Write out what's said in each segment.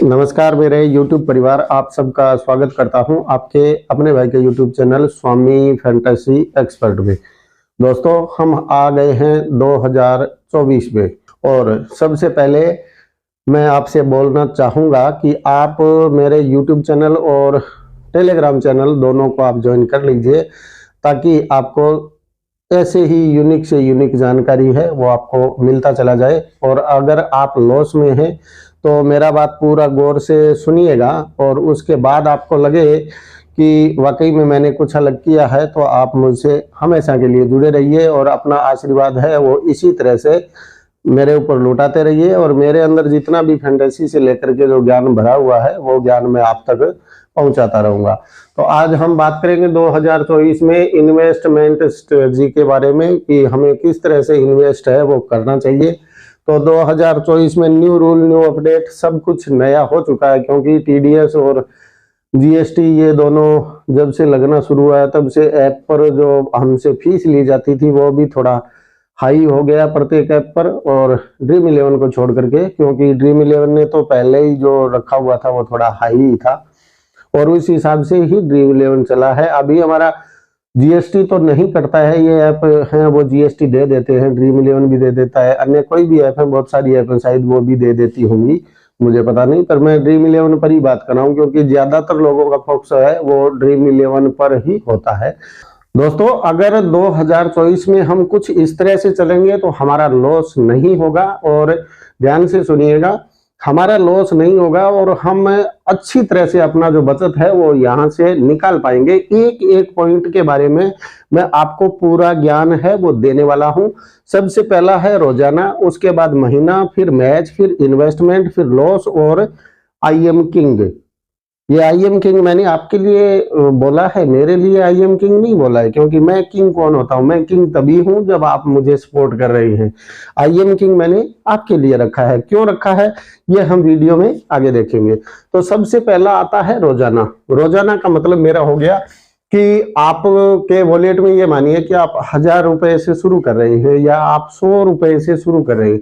नमस्कार मेरे YouTube परिवार, आप सबका स्वागत करता हूं आपके अपने भाई के YouTube चैनल स्वामी फैंटेसी एक्सपर्ट में। दोस्तों, हम आ गए हैं 2024 में और सबसे पहले मैं आपसे बोलना चाहूँगा कि आप मेरे YouTube चैनल और टेलीग्राम चैनल दोनों को आप ज्वाइन कर लीजिए, ताकि आपको ऐसे ही यूनिक से यूनिक जानकारी है वो आपको मिलता चला जाए। और अगर आप लॉस में हैं तो मेरा बात पूरा गौर से सुनिएगा, और उसके बाद आपको लगे कि वाकई में मैंने कुछ अलग किया है तो आप मुझसे हमेशा के लिए जुड़े रहिए और अपना आशीर्वाद है वो इसी तरह से मेरे ऊपर लौटाते रहिए। और मेरे अंदर जितना भी फैंटेसी से लेकर के जो ज्ञान भरा हुआ है वो ज्ञान मैं आप तक पहुंचाता रहूंगा। तो आज हम बात करेंगे 2024 में इन्वेस्टमेंट स्ट्रेटजी के बारे में कि हमें किस तरह से इन्वेस्ट है वो करना चाहिए। तो 2024 में न्यू रूल, न्यू अपडेट, सब कुछ नया हो चुका है, क्योंकि टीडीएस और जीएसटी ये दोनों जब से लगना शुरू हुआ है तब से ऐप पर जो हमसे फीस ली जाती थी वो भी थोड़ा हाई हो गया प्रत्येक ऐप पर, और ड्रीम 11 को छोड़ करके, क्योंकि ड्रीम 11 ने तो पहले ही जो रखा हुआ था वो थोड़ा हाई ही था और उस हिसाब से ही ड्रीम 11 चला है। अभी हमारा जीएसटी तो नहीं करता है, ये ऐप है वो जीएसटी दे देते हैं, ड्रीम 11 भी दे देता है, अन्य कोई भी ऐप है, बहुत सारी ऐप है शायद वो भी दे देती होंगी, मुझे पता नहीं, पर मैं ड्रीम 11 पर ही बात कर रहा हूँ क्योंकि ज्यादातर लोगों का फोकस है वो ड्रीम 11 पर ही होता है। दोस्तों, अगर 2024 में हम कुछ इस तरह से चलेंगे तो हमारा लॉस नहीं होगा, और ध्यान से सुनिएगा, हमारा लॉस नहीं होगा और हम अच्छी तरह से अपना जो बचत है वो यहाँ से निकाल पाएंगे। एक एक पॉइंट के बारे में मैं आपको पूरा ज्ञान है वो देने वाला हूँ। सबसे पहला है रोजाना, उसके बाद महीना, फिर मैच, फिर इन्वेस्टमेंट, फिर लॉस और आई एम किंग। ये आई एम किंग मैंने आपके लिए बोला है, मेरे लिए आई एम किंग नहीं बोला है, क्योंकि मैं किंग कौन होता हूं? मैं किंग तभी हूं जब आप मुझे सपोर्ट कर रहे हैं। आई एम किंग मैंने आपके लिए रखा है। क्यों रखा है ये हम वीडियो में आगे देखेंगे। तो सबसे पहला आता है रोजाना। रोजाना का मतलब मेरा हो गया कि आपके वॉलेट में ये मानिए कि आप 1000 रुपए से शुरू कर रहे हैं या आप 100 रुपए से शुरू कर रहे हैं।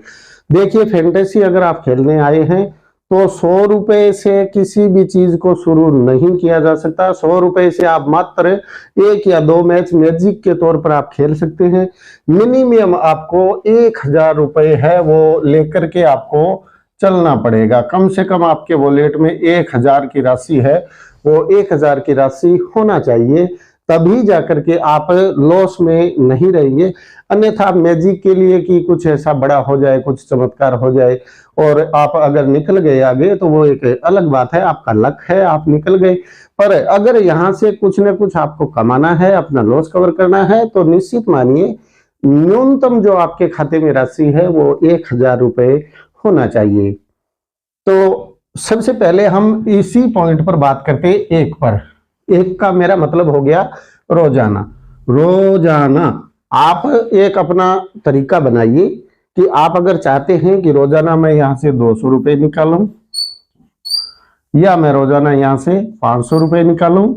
देखिए, फैंटेसी अगर आप खेलने आए हैं तो 100 रुपए से किसी भी चीज को शुरू नहीं किया जा सकता। 100 रुपए से आप मात्र 1 या 2 मैच मैजिक के तौर पर आप खेल सकते हैं। मिनिमम आपको 1000 रुपए है वो लेकर के आपको चलना पड़ेगा। कम से कम आपके वॉलेट में 1000 की राशि है, वो 1000 की राशि होना चाहिए, तभी जाकर के आप लॉस में नहीं रहेंगे। अन्यथा मैजिक के लिए कि कुछ ऐसा बड़ा हो जाए, कुछ चमत्कार हो जाए और आप अगर निकल गए आगे तो वो एक अलग बात है, आपका लक है, आप निकल गए। पर अगर यहाँ से कुछ न कुछ आपको कमाना है, अपना लॉस कवर करना है, तो निश्चित मानिए न्यूनतम जो आपके खाते में राशि है वो 1000 रुपए होना चाहिए। तो सबसे पहले हम इसी पॉइंट पर बात करते हैं, एक पर। एक का मेरा मतलब हो गया रोजाना। रोजाना आप एक अपना तरीका बनाइए कि आप अगर चाहते हैं कि रोजाना मैं यहां से 200 रुपए निकालूं या मैं रोजाना यहां से 500 रुपए निकालूं,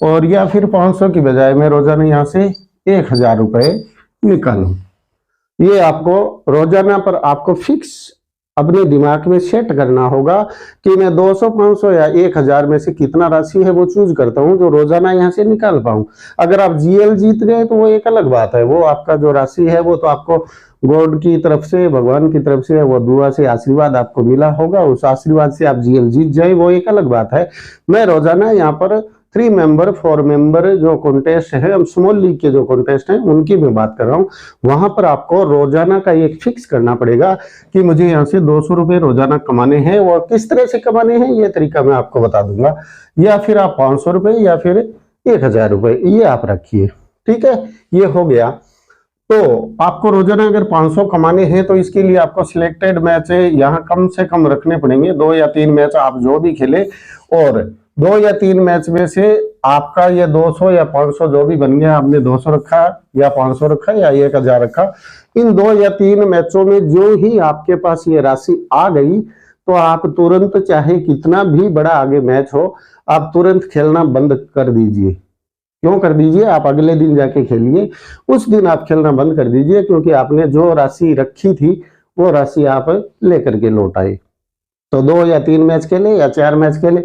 और या फिर 500 की बजाय मैं रोजाना यहां से 1000 रुपए निकालूं, ये आपको रोजाना पर आपको फिक्स अपने दिमाग में सेट करना होगा कि मैं 200, 500 या 1000 में से कितना राशि है वो चूज करता हूं जो रोजाना यहां से निकाल पाऊं। अगर आप जीएल जीत गए तो वो एक अलग बात है, वो आपका जो राशि है वो तो आपको गॉड की तरफ से, भगवान की तरफ से वो दुआ से आशीर्वाद आपको मिला होगा, उस आशीर्वाद से आप जीएल जीत जाए, वो एक अलग बात है। मैं रोजाना यहाँ पर 3 मेंबर 4 मेंबर जो कॉन्टेस्ट है, हम स्मॉल लीग के जो कॉन्टेस्ट हैं उनकी मैं बात कर रहा हूँ, वहां पर आपको रोजाना का एक फिक्स करना पड़ेगा कि मुझे यहाँ से 200 रुपए रोजाना कमाने हैं। और किस तरह से कमाने हैं ये तरीका मैं आपको बता दूंगा, या फिर आप 500 रुपए या फिर 1000 रुपए ये आप रखिए, ठीक है। ये हो गया। तो आपको रोजाना अगर 500 कमाने हैं तो इसके लिए आपको सिलेक्टेड मैच यहाँ कम से कम रखने पड़ेंगे, 2 या 3 मैच आप जो भी खेले, और 2 या 3 मैच में से आपका ये 200 या 500 जो भी बन गया, आपने 200 रखा या 500 रखा या 1000 रखा, इन 2 या 3 मैचों में जो ही आपके पास ये राशि आ गई तो आप तुरंत, चाहे कितना भी बड़ा आगे मैच हो, आप तुरंत खेलना बंद कर दीजिए। क्यों कर दीजिए? आप अगले दिन जाके खेलिए, उस दिन आप खेलना बंद कर दीजिए, क्योंकि आपने जो राशि रखी थी वो राशि आप लेकर के लौट आए। तो 2 या 3 मैच खेले या 4 मैच खेले,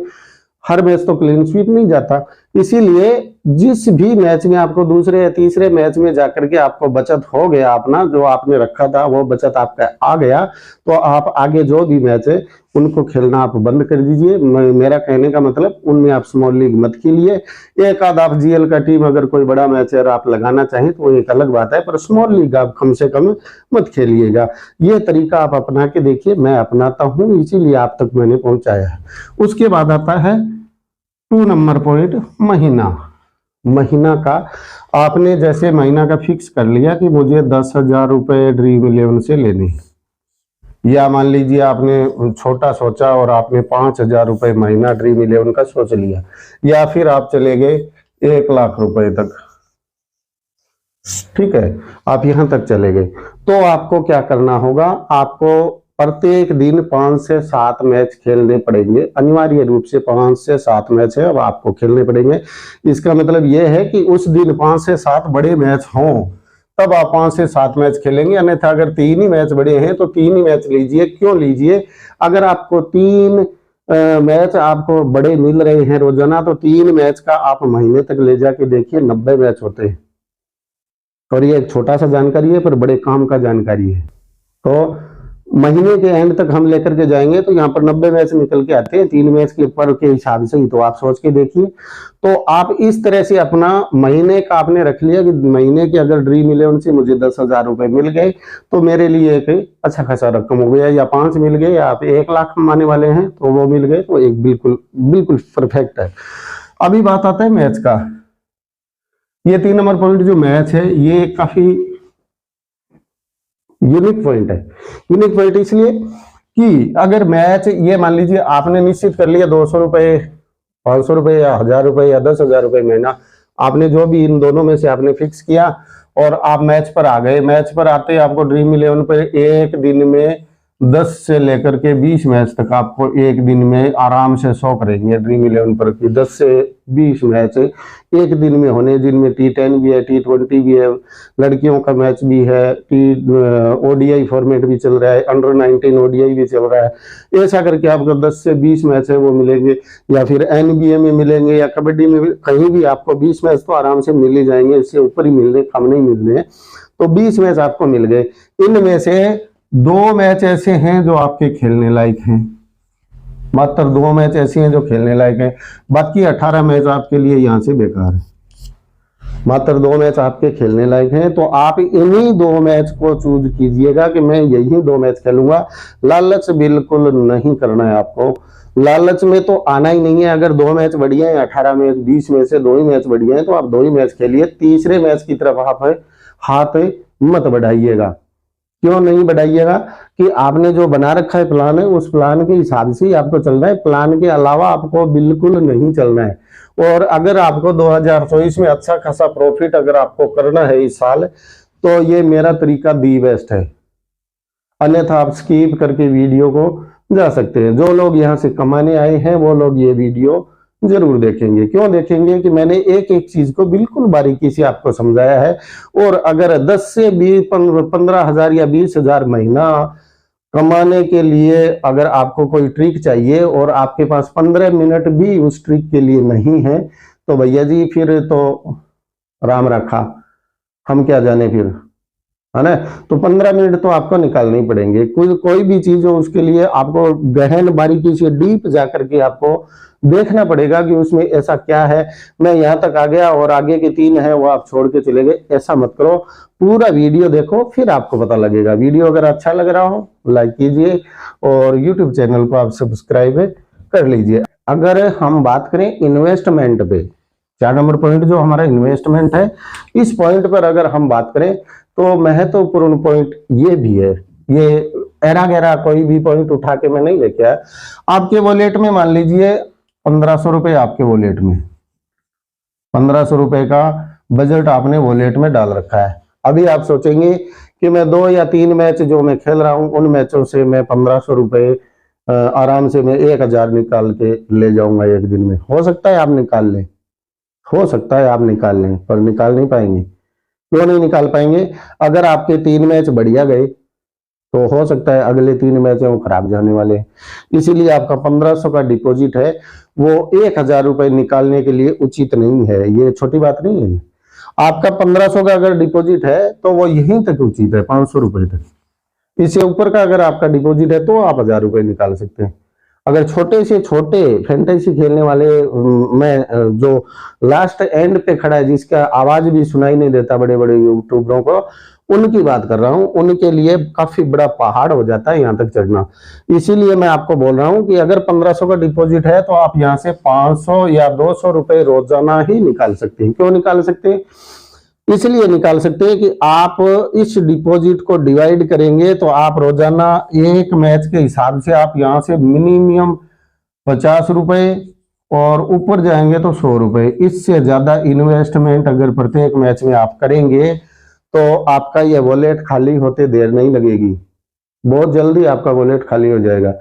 हर मैच तो क्लीन स्वीप नहीं जाता। इसीलिए जिस भी मैच में आपको दूसरे या तीसरे मैच में जाकर के आपको बचत हो गया, अपना जो आपने रखा था वो बचत आपका आ गया, तो आप आगे जो भी मैच है उनको खेलना आप बंद कर दीजिए। मेरा कहने का मतलब उनमें आप स्मॉल लीग मत खेलिए। एक आध आप जीएल का टीम अगर कोई बड़ा मैच है आप लगाना चाहें तो एक अलग बात है, पर स्मॉल लीग आप कम से कम मत खेलिएगा। ये तरीका आप अपना के देखिए, मैं अपनाता हूं, इसीलिए आप तक मैंने पहुंचाया है। उसके बाद आता है 2 नंबर पॉइंट, महीना। महीना का आपने जैसे महीना का फिक्स कर लिया कि मुझे 10,000 रुपए ड्रीम 11 से लेने, या मान लीजिए आपने छोटा सोचा और आपने 5,000 रुपए महीना ड्रीम 11 का सोच लिया, या फिर आप चले गए 1,00,000 रुपए तक, ठीक है, आप यहां तक चले गए, तो आपको क्या करना होगा, आपको प्रत्येक दिन 5 से 7 मैच खेलने पड़ेंगे, अनिवार्य रूप से 5 से 7 मैच है अब आपको खेलने पड़ेंगे। इसका मतलब यह है कि उस दिन 5 से 7 बड़े मैच हों तब आप 5 से 7 मैच खेलेंगे, अन्यथा अगर 3 ही मैच बड़े हैं तो 3 ही मैच लीजिए। क्यों लीजिए, अगर आपको 3 मैच आपको बड़े मिल रहे हैं रोजाना, तो 3 मैच का आप महीने तक ले जाके देखिए 90 मैच होते हैं। और ये एक छोटा सा जानकारी है पर बड़े काम का जानकारी है। तो महीने के एंड तक हम लेकर के जाएंगे तो यहाँ पर 90 मैच निकल के आते हैं 3 मैच के पर के हिसाब से ही, तो आप सोच के देखिए। तो आप इस तरह से अपना महीने का आपने रख लिया कि महीने के अगर ड्रीम 11 से मुझे 10,000 रुपए मिल गए तो मेरे लिए एक अच्छा खासा रकम हो गया, या 5 मिल गए, या आप 1,00,000 कमाने वाले हैं तो वो मिल गए, तो एक बिल्कुल बिल्कुल परफेक्ट है। अभी बात आता है मैच का। ये 3 नंबर पॉइंट जो मैच है ये काफी यूनिक पॉइंट है। यूनिक पॉइंट इसलिए कि अगर मैच ये मान लीजिए आपने निश्चित कर लिया 200 रुपए, 500 रुपए, या 1,000 रुपए, या 10,000 रुपए महीना, आपने जो भी इन दोनों में से आपने फिक्स किया और आप मैच पर आ गए। मैच पर आते आपको ड्रीम 11 पर एक दिन में 10 से लेकर के 20 मैच तक आपको एक दिन में आराम से 100 करेंगे ड्रीम 11 पर की 10 से 20 मैच एक दिन में होने, जिनमें T10 भी है, T20 भी है, लड़कियों का मैच भी है, ओडीआई फॉर्मेट भी चल रहा है, अंडर 19 ओडीआई भी चल रहा है। ऐसा करके आपको 10 से 20 मैच है वो मिलेंगे, या फिर एनबीए में मिलेंगे, या कबड्डी में भी, कहीं भी आपको 20 मैच तो आराम से मिल ही जाएंगे, इससे ऊपर ही मिल रहे, कम नहीं मिल रहे। तो 20 मैच आपको मिल गए। इनमें से 2 मैच ऐसे हैं जो आपके खेलने लायक हैं, मात्र 2 मैच ऐसे हैं जो खेलने लायक हैं, बाकी 18 मैच आपके लिए यहां से बेकार है। मात्र 2 मैच आपके खेलने लायक हैं, तो आप इन्हीं 2 मैच को चूज कीजिएगा कि मैं यही 2 मैच खेलूंगा। लालच बिल्कुल नहीं करना है आपको, लालच में तो आना ही नहीं है। अगर 2 मैच बढ़िया है, 18 मैच 20 में से 2 ही मैच बढ़िया है, तो आप 2 ही मैच खेलिए। तीसरे मैच की तरफ आप हाथ मत बढ़ाइएगा। क्यों नहीं बढ़ाइएगा कि आपने जो बना रखा है प्लान है, उस प्लान के हिसाब से ही आपको चलना है, प्लान के अलावा आपको बिल्कुल नहीं चलना है। और अगर आपको 2024 में अच्छा खासा प्रॉफिट अगर आपको करना है इस साल, तो ये मेरा तरीका दी बेस्ट है, अन्यथा आप स्किप करके वीडियो को जा सकते हैं। जो लोग यहाँ से कमाने आए हैं वो लोग ये वीडियो जरूर देखेंगे। क्यों देखेंगे कि मैंने एक एक चीज को बिल्कुल बारीकी से आपको समझाया है। और अगर 10 से 15,000 या 20,000 महीना कमाने के लिए अगर आपको कोई ट्रिक चाहिए और आपके पास 15 मिनट भी उस ट्रिक के लिए नहीं है, तो भैया जी फिर तो राम रखा, हम क्या जाने फिर, है ना। तो 15 मिनट तो आपको निकालने ही पड़ेंगे। कोई भी चीज हो उसके लिए आपको गहन बारीकी से डीप जाकर के आपको देखना पड़ेगा कि उसमें ऐसा क्या है। मैं यहाँ तक आ गया और आगे के 3 है वो आप छोड़ के चले गए, ऐसा मत करो। पूरा वीडियो देखो फिर आपको पता लगेगा। वीडियो अगर अच्छा लग रहा हो लाइक कीजिए और यूट्यूब चैनल को आप सब्सक्राइब कर लीजिए। अगर हम बात करें इन्वेस्टमेंट पे, 4 नंबर पॉइंट जो हमारा इन्वेस्टमेंट है, इस पॉइंट पर अगर हम बात करें तो महत्वपूर्ण पॉइंट ये भी है। ये एरा गैरा कोई भी पॉइंट उठा के मैं नहीं लेके आया। आपके वॉलेट में मान लीजिए 1500 रुपए, आपके वॉलेट में 1500 रुपए का बजट आपने वॉलेट में डाल रखा है। अभी आप सोचेंगे कि मैं 2 या 3 मैच जो मैं खेल रहा हूं उन मैचों से मैं 1500 रुपए आराम से मैं 1,000 निकाल के ले जाऊंगा एक दिन में। हो सकता है आप निकाल लें, हो सकता है आप निकाल लें, पर निकाल नहीं पाएंगे। क्यों नहीं निकाल पाएंगे? अगर आपके 3 मैच बढ़िया गए, तो हो सकता है अगले 3 मैच वो खराब जाने वाले हैं। इसीलिए आपका 1500 का डिपॉजिट है वो 1000 रुपए निकालने के लिए उचित नहीं है। ये छोटी बात नहीं है। आपका 1500 का अगर डिपॉजिट है तो वो यहीं तक उचित है, 500 रुपए तक। इससे ऊपर का अगर आपका डिपॉजिट है तो आप 1000 रुपए निकाल सकते हैं। अगर छोटे से छोटे फैंटेसी खेलने वाले में जो लास्ट एंड पे खड़ा है, जिसका आवाज भी सुनाई नहीं देता बड़े बड़े यूट्यूबरों को, उनकी बात कर रहा हूं। उनके लिए काफी बड़ा पहाड़ हो जाता है यहाँ तक चढ़ना। इसीलिए मैं आपको बोल रहा हूं कि अगर 1500 का डिपॉजिट है तो आप यहाँ से 500 या 200 रुपए रोजाना ही निकाल सकते हैं। क्यों निकाल सकते हैं? इसलिए निकाल सकते हैं कि आप इस डिपॉजिट को डिवाइड करेंगे तो आप रोजाना एक मैच के हिसाब से आप यहाँ से मिनिमम 50 रुपए और ऊपर जाएंगे तो 100 रुपए। इससे ज्यादा इन्वेस्टमेंट अगर प्रत्येक मैच में आप करेंगे तो आपका ये वॉलेट खाली होते देर नहीं लगेगी, बहुत जल्दी आपका वॉलेट खाली हो जाएगा।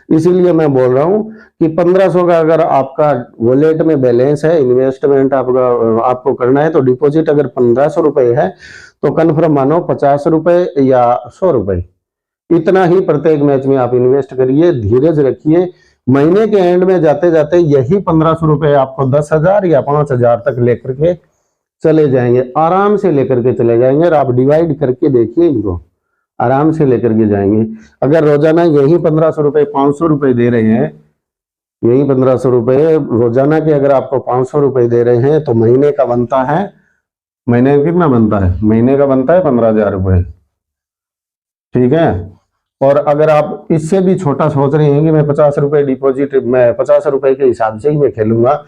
इसीलिए मैं बोल रहा हूं कि 1500 का अगर आपका वॉलेट में बैलेंस है, इन्वेस्टमेंट आपको करना है, तो डिपॉजिट अगर 1500 रुपए है तो कन्फर्म मानो 50 रुपए या 100 रुपए, इतना ही प्रत्येक मैच में आप इन्वेस्ट करिए। धीरज रखिए, महीने के एंड में जाते जाते यही 1500 रुपए आपको 10,000 या 5,000 तक लेकर के चले जाएंगे, आराम से लेकर के चले जाएंगे। और आप डिवाइड करके देखिए, इनको आराम से लेकर के जाएंगे। अगर रोजाना यही 1500 रुपए 500 रुपए दे रहे हैं, यही 1500 रुपए रोजाना के अगर आपको 500 रुपए दे रहे हैं तो महीने का बनता है, महीने का कितना बनता है? महीने का बनता है 15,000 रुपए, ठीक है। और अगर आप इससे भी छोटा सोच रहे हैं कि मैं 50 रुपए डिपॉजिट, मैं 50 रुपए के हिसाब से ही मैं खेलूंगा,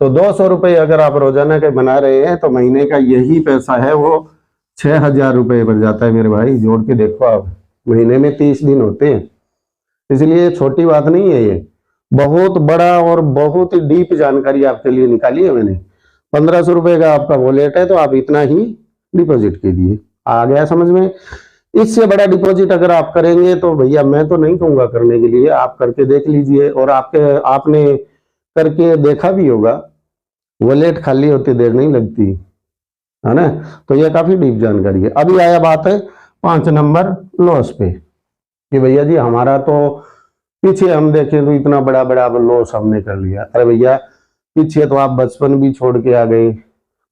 तो 200 रुपए अगर आप रोजाना के बना रहे हैं तो महीने का यही पैसा है वो 6,000 रुपए बन जाता है मेरे भाई। जोड़ के देखो आप, महीने में 30 दिन होते हैं। इसलिए छोटी बात नहीं है, ये बहुत बड़ा और बहुत ही डीप जानकारी आपके लिए निकाली है मैंने। 1500 रुपए का आपका वॉलेट है तो आप इतना ही डिपॉजिट कीजिए। आ गया समझ में? इससे बड़ा डिपॉजिट अगर आप करेंगे तो भैया मैं तो नहीं कहूंगा करने के लिए, आप करके देख लीजिए। और आपने करके देखा भी होगा, वॉलेट खाली होती देर नहीं लगती है ना। तो यह काफी डीप जानकारी है। अभी आया बात है 5 नंबर लॉस पे कि भैया जी हमारा तो पीछे हम देखें तो इतना बड़ा बड़ा लॉस हमने कर लिया। अरे भैया पीछे तो आप बचपन भी छोड़ के आ गए,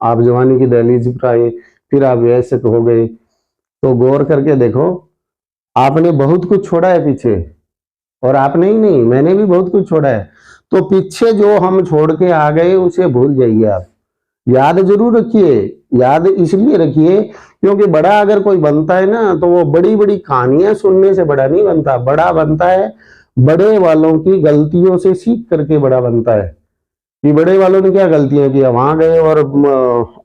आप जवानी की दहलीज पर आए, फिर आप वयस्क हो गए। तो गौर करके देखो, आपने बहुत कुछ छोड़ा है पीछे, और आपने ही नहीं, मैंने भी बहुत कुछ छोड़ा है। तो पीछे जो हम छोड़ के आ गए उसे भूल जाइए आप, याद जरूर रखिए। याद इसलिए रखिए क्योंकि बड़ा अगर कोई बनता है ना तो वो बड़ी बड़ी कहानियां सुनने से बड़ा नहीं बनता। बड़ा बनता है बड़े वालों की गलतियों से सीख करके बड़ा बनता है। कि बड़े वालों ने क्या गलतियां की, वहां गए और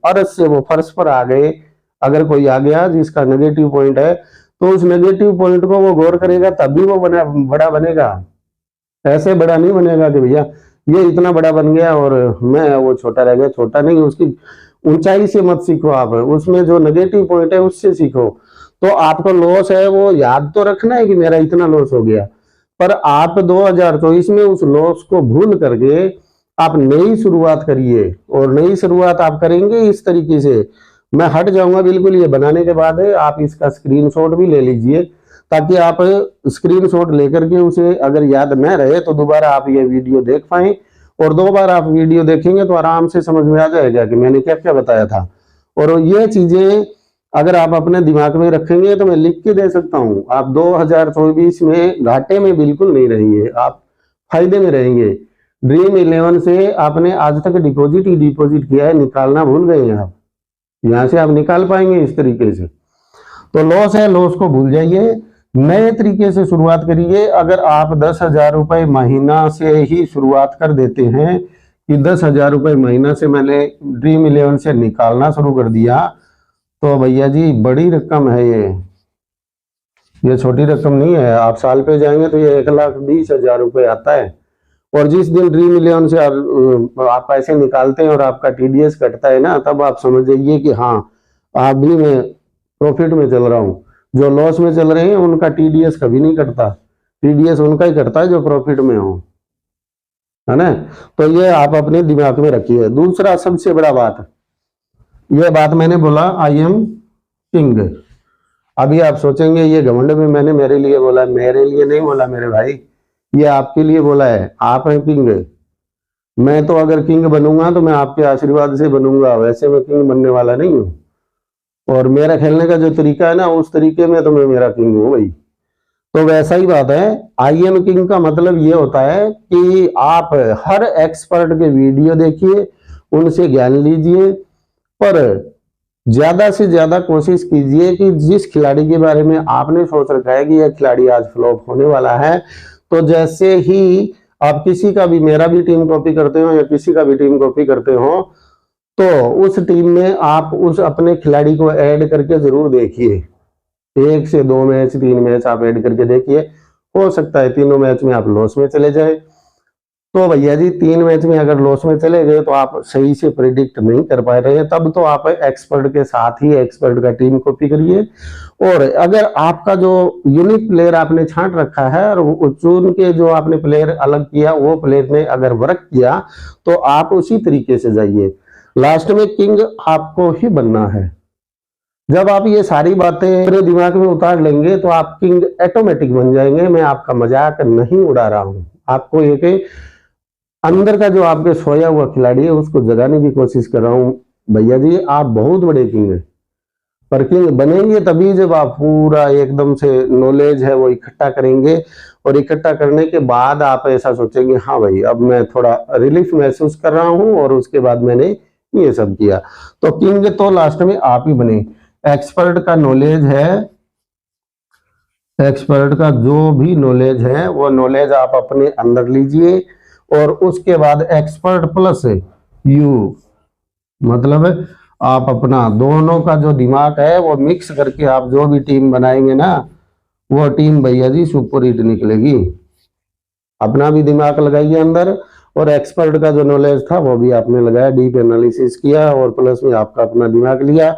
अर्श से वो फर्श पर आ गए। अगर कोई आ गया जिसका नेगेटिव पॉइंट है तो उस नेगेटिव पॉइंट को वो गौर करेगा तभी वो बड़ा बनेगा। ऐसे बड़ा नहीं बनेगा कि भैया ये इतना बड़ा बन गया और मैं वो छोटा रह गया। छोटा नहीं, उसकी ऊंचाई से मत सीखो आप, उसमें जो नेगेटिव पॉइंट है उससे सीखो। तो आपको लॉस है वो याद तो रखना है कि मेरा इतना लॉस हो गया, पर आप 2024 में उस लॉस को भूल करके आप नई शुरुआत करिए। और नई शुरुआत आप करेंगे इस तरीके से, मैं हट जाऊंगा बिल्कुल ये बनाने के बाद है, आप इसका स्क्रीनशॉट भी ले लीजिए ताकि आप स्क्रीनशॉट लेकर के उसे अगर याद न रहे तो दोबारा आप ये वीडियो देख पाए। और 2 बार आप वीडियो देखेंगे तो आराम से समझ में आ जाएगा कि मैंने क्या क्या बताया था। और ये चीजें अगर आप अपने दिमाग में रखेंगे तो मैं लिख के दे सकता हूं, आप 2024 में घाटे में बिल्कुल नहीं रहेंगे, आप फायदे में रहेंगे। ड्रीम 11 से आपने आज तक डिपॉजिट ही डिपॉजिट किया है, निकालना भूल गए हैं आप। यहां से आप निकाल पाएंगे इस तरीके से। तो लॉस है, लॉस को भूल जाइए, नए तरीके से शुरुआत करिए। अगर आप 10,000 रुपए महीना से ही शुरुआत कर देते हैं कि 10,000 रुपए महीना से मैंने ड्रीम 11 से निकालना शुरू कर दिया, तो भैया जी बड़ी रकम है ये छोटी रकम नहीं है। आप साल पे जाएंगे तो ये 1,20,000 रुपए आता है। और जिस दिन ड्रीम 11 से आप पैसे निकालते हैं और आपका टीडीएस कटता है ना, तब आप समझ जाइए कि हाँ आप भी मैं प्रॉफिट में चल रहा हूँ। जो लॉस में चल रहे हैं उनका टीडीएस कभी नहीं कटता, टीडीएस उनका ही कटता है जो प्रॉफिट में हो, है ना। तो ये आप अपने दिमाग में रखिए। दूसरा सबसे बड़ा बात, यह बात मैंने बोला आई एम किंग, अभी आप सोचेंगे ये घमंड में मैंने मेरे लिए बोला, मेरे लिए नहीं बोला मेरे भाई, ये आपके लिए बोला है। आप हैं किंग, मैं तो अगर किंग बनूंगा तो मैं आपके आशीर्वाद से बनूंगा, वैसे मैं किंग बनने वाला नहीं हूँ। और मेरा खेलने का जो तरीका है ना, उस तरीके में तो मैं मेरा किंग हूँ भाई। तो वैसा ही बात है, आई एम किंग का मतलब ये होता है कि आप हर एक्सपर्ट के वीडियो देखिए, उनसे ज्ञान लीजिए, पर ज्यादा से ज्यादा कोशिश कीजिए कि जिस खिलाड़ी के बारे में आपने सोच रखा है कि यह खिलाड़ी आज फ्लॉप होने वाला है, तो जैसे ही आप किसी का भी, मेरा भी टीम कॉपी करते हो या किसी का भी टीम कॉपी करते हो, तो उस टीम में आप उस अपने खिलाड़ी को ऐड करके जरूर देखिए। 1 से 2 मैच 3 मैच आप ऐड करके देखिए, हो सकता है तीनों मैच में आप लॉस में चले जाए। तो भैया जी 3 मैच में अगर लॉस में चले गए तो आप सही से प्रिडिक्ट नहीं कर पा रहे हैं, तब तो आप एक्सपर्ट के साथ ही एक्सपर्ट का टीम कॉपी करिए। और अगर आपका जो यूनिक प्लेयर आपने छांट रखा है और चुन के जो आपने प्लेयर अलग किया, वो प्लेयर ने अगर वर्क किया तो आप उसी तरीके से जाइए। लास्ट में किंग आपको ही बनना है। जब आप ये सारी बातें अपने दिमाग में उतार लेंगे तो आप किंग ऑटोमेटिक बन जाएंगे। मैं आपका मजाक नहीं उड़ा रहा हूं, आपको एक अंदर का जो आपके सोया हुआ खिलाड़ी है उसको जगाने की कोशिश कर रहा हूं। भैया जी आप बहुत बड़े किंग हैं, पर किंग बनेंगे तभी जब आप पूरा एकदम से नॉलेज है वो इकट्ठा करेंगे, और इकट्ठा करने के बाद आप ऐसा सोचेंगे हाँ भाई अब मैं थोड़ा रिलीफ महसूस कर रहा हूं, और उसके बाद मैंने ये सब किया। तो किंग तो लास्ट में आप ही बने। एक्सपर्ट का नॉलेज है, एक्सपर्ट का जो भी नॉलेज है वो नॉलेज आप अपने अंदर लीजिए, और उसके बाद एक्सपर्ट प्लस यू, मतलब आप अपना दोनों का जो दिमाग है वो मिक्स करके आप जो भी टीम बनाएंगे ना, वो टीम भैया जी सुपर हिट निकलेगी। अपना भी दिमाग लगाइए अंदर, और एक्सपर्ट का जो नॉलेज था वो भी आपने लगाया, डीप एनालिसिस किया, और प्लस में आपका अपना दिमाग लिया,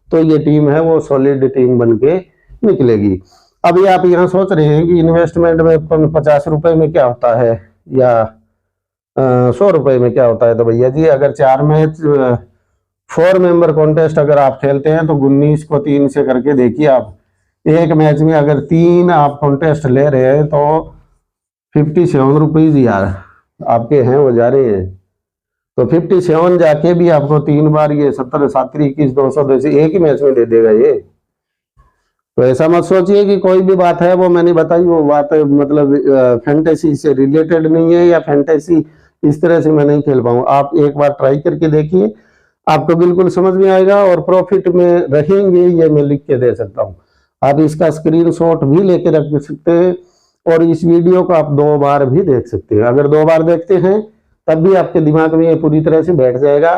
तो ये टीम है वो सॉलिड टीम बन के निकलेगी। अभी आप यहाँ सोच रहे हैं कि इन्वेस्टमेंट में 50 रुपए में क्या होता है या 100 रुपए में क्या होता है, तो भैया जी अगर 4 मैच 4 मेंबर कॉन्टेस्ट अगर आप खेलते हैं तो 19 को 3 से करके देखिए आप, एक मैच में अगर 3 आप कॉन्टेस्ट ले रहे हैं तो 57 रुपीज यार आपके हैं वो जा रहे हैं। तो 57 जाके भी आपको 3 बार ये 70 7 21 200 एक ही मैच में दे देगा ये। तो ऐसा मत सोचिए कि कोई भी बात है वो मैंने बताई वो बात मतलब फैंटेसी से रिलेटेड नहीं है, या फैंटेसी इस तरह से मैं नहीं खेल पाऊँ। आप एक बार ट्राई करके देखिए, आपको बिल्कुल समझ में आएगा, और प्रॉफिट में रहेंगे ये मैं लिख के दे सकता हूँ। आप इसका स्क्रीनशॉट भी लेके रख सकते हैं, और इस वीडियो को आप 2 बार भी देख सकते हैं। अगर 2 बार देखते हैं तब भी आपके दिमाग में ये पूरी तरह से बैठ जाएगा,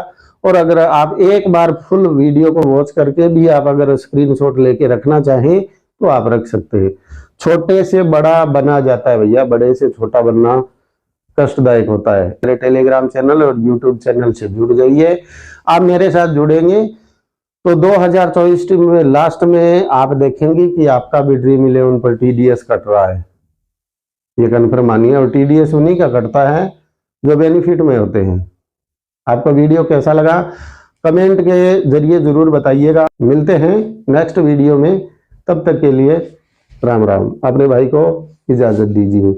और अगर आप एक बार फुल वीडियो को वॉच करके भी आप अगर स्क्रीनशॉट लेके रखना चाहें तो आप रख सकते हैं। छोटे से बड़ा बना जाता है भैया, बड़े से छोटा बनना कष्टदायक होता है। मेरे टेलीग्राम चैनल और यूट्यूब चैनल से जुड़ जाइए। आप मेरे साथ जुड़ेंगे तो 2024 में लास्ट में आप देखेंगे कि आपका भी ड्रीम 11 पर टीडीएस कट रहा है, ये कन्फर्म मानिए। और टीडीएस उन्हीं का कटता है जो बेनिफिट में होते हैं। आपका वीडियो कैसा लगा कमेंट के जरिए जरूर बताइएगा। मिलते हैं नेक्स्ट वीडियो में, तब तक के लिए राम राम। अपने भाई को इजाजत दीजिए।